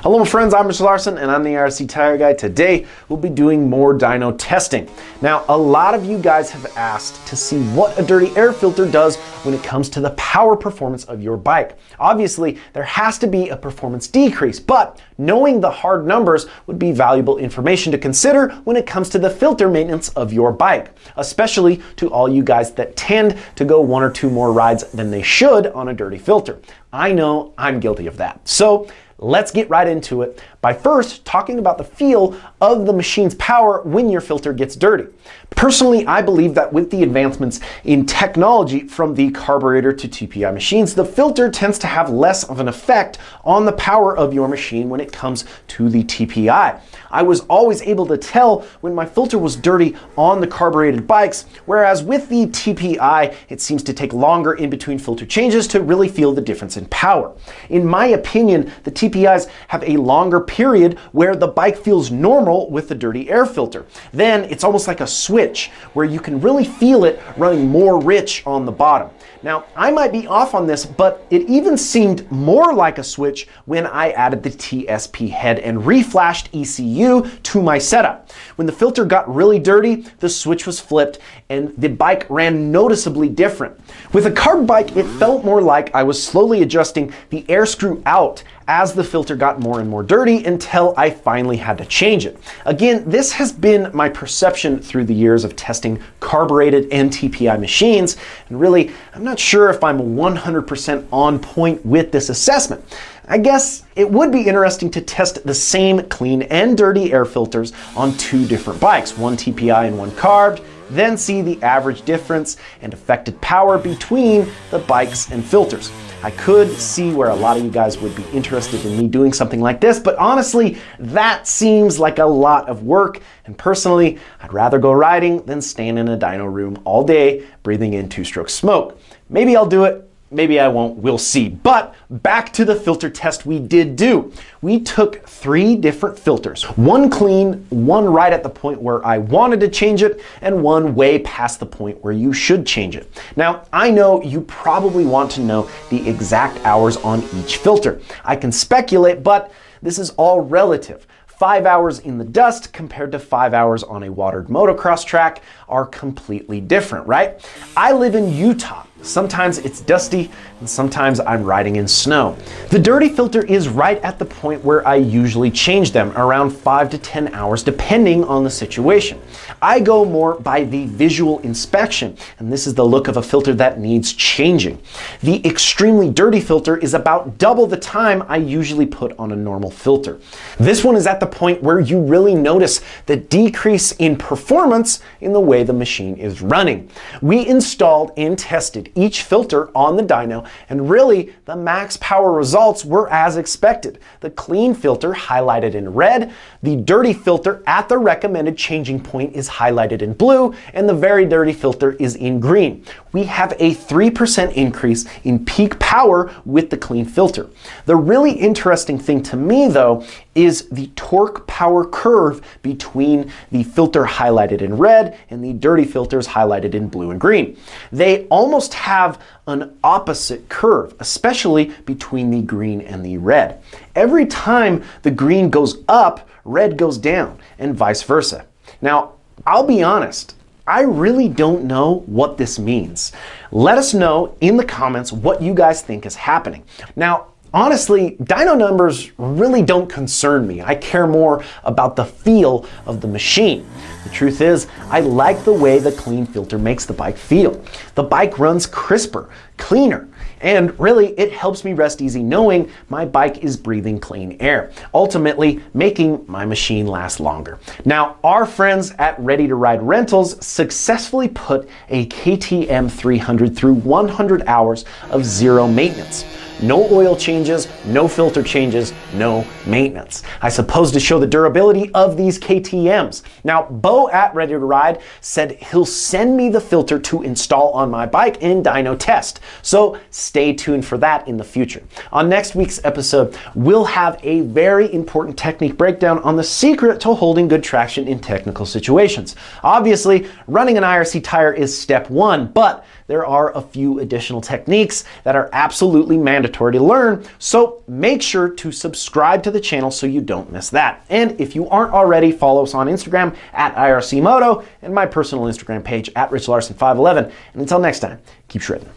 Hello my friends, I'm Mr. Larson and I'm the IRC Tire Guy. Today we'll be doing more dyno testing. Now a lot of you guys have asked to see what a dirty air filter does when it comes to the power performance of your bike. Obviously there has to be a performance decrease, but knowing the hard numbers would be valuable information to consider when it comes to the filter maintenance of your bike, especially to all you guys that tend to go one or two more rides than they should on a dirty filter. I know I'm guilty of that. So let's get right into it by first talking about the feel of the machine's power when your filter gets dirty. Personally, I believe that with the advancements in technology from the carburetor to TPI machines, the filter tends to have less of an effect on the power of your machine when it comes to the TPI. I was always able to tell when my filter was dirty on the carbureted bikes, whereas with the TPI, it seems to take longer in between filter changes to really feel the difference in power. In my opinion, the TPIs have a longer period where the bike feels normal with the dirty air filter. Then it's almost like a switch where you can really feel it running more rich on the bottom. Now, I might be off on this, but it even seemed more like a switch when I added the TSP head and reflashed ECU to my setup. When the filter got really dirty, the switch was flipped and the bike ran noticeably different. With a carb bike, it felt more like I was slowly adjusting the air screw out as the filter got more and more dirty until I finally had to change it. Again, this has been my perception through the years of testing carbureted and TPI machines, and really, I'm not sure if I'm 100% on point with this assessment. I guess it would be interesting to test the same clean and dirty air filters on two different bikes, one TPI and one carbed, then see the average difference and affected power between the bikes and filters. I could see where a lot of you guys would be interested in me doing something like this, but honestly, that seems like a lot of work, and personally, I'd rather go riding than stand in a dyno room all day breathing in two-stroke smoke. Maybe I'll do it, maybe I won't, we'll see. But back to the filter test we did do. We took 3 different filters, one clean, one right at the point where I wanted to change it, and one way past the point where you should change it. Now, I know you probably want to know the exact hours on each filter. I can speculate, but this is all relative. 5 hours in the dust compared to 5 hours on a watered motocross track are completely different, right? I live in Utah. Sometimes it's dusty and sometimes I'm riding in snow. The dirty filter is right at the point where I usually change them, around 5 to 10 hours depending on the situation. I go more by the visual inspection, and this is the look of a filter that needs changing. The extremely dirty filter is about double the time I usually put on a normal filter. This one is at the point where you really notice the decrease in performance in the way the machine is running. We installed and tested each filter on the dyno, and really the max power results were as expected. The clean filter highlighted in red, the dirty filter at the recommended changing point is highlighted in blue, and the very dirty filter is in green. We have a 3% increase in peak power with the clean filter. The really interesting thing to me though is the torque power curve between the filter highlighted in red and the dirty filters highlighted in blue and green. They almost have an opposite curve, especially between the green and the red. Every time the green goes up, red goes down, and vice versa. Now, I'll be honest, I really don't know what this means. Let us know in the comments what you guys think is happening. Now, honestly, dyno numbers really don't concern me. I care more about the feel of the machine. The truth is, I like the way the clean filter makes the bike feel. The bike runs crisper, cleaner, and really it helps me rest easy knowing my bike is breathing clean air, ultimately making my machine last longer. Now, our friends at Ready to Ride Rentals successfully put a KTM 300 through 100 hours of zero maintenance. No oil changes, no filter changes, no maintenance. I suppose to show the durability of these KTMs. Now, Bo at Ready to Ride said he'll send me the filter to install on my bike in dyno test. So stay tuned for that in the future. On next week's episode, we'll have a very important technique breakdown on the secret to holding good traction in technical situations. Obviously, running an IRC tire is step 1, but there are a few additional techniques that are absolutely mandatory mandatory to learn, so make sure to subscribe to the channel so you don't miss that. And if you aren't already, follow us on Instagram at IRC Moto and my personal Instagram page at RichLarson511. And until next time, keep shredding.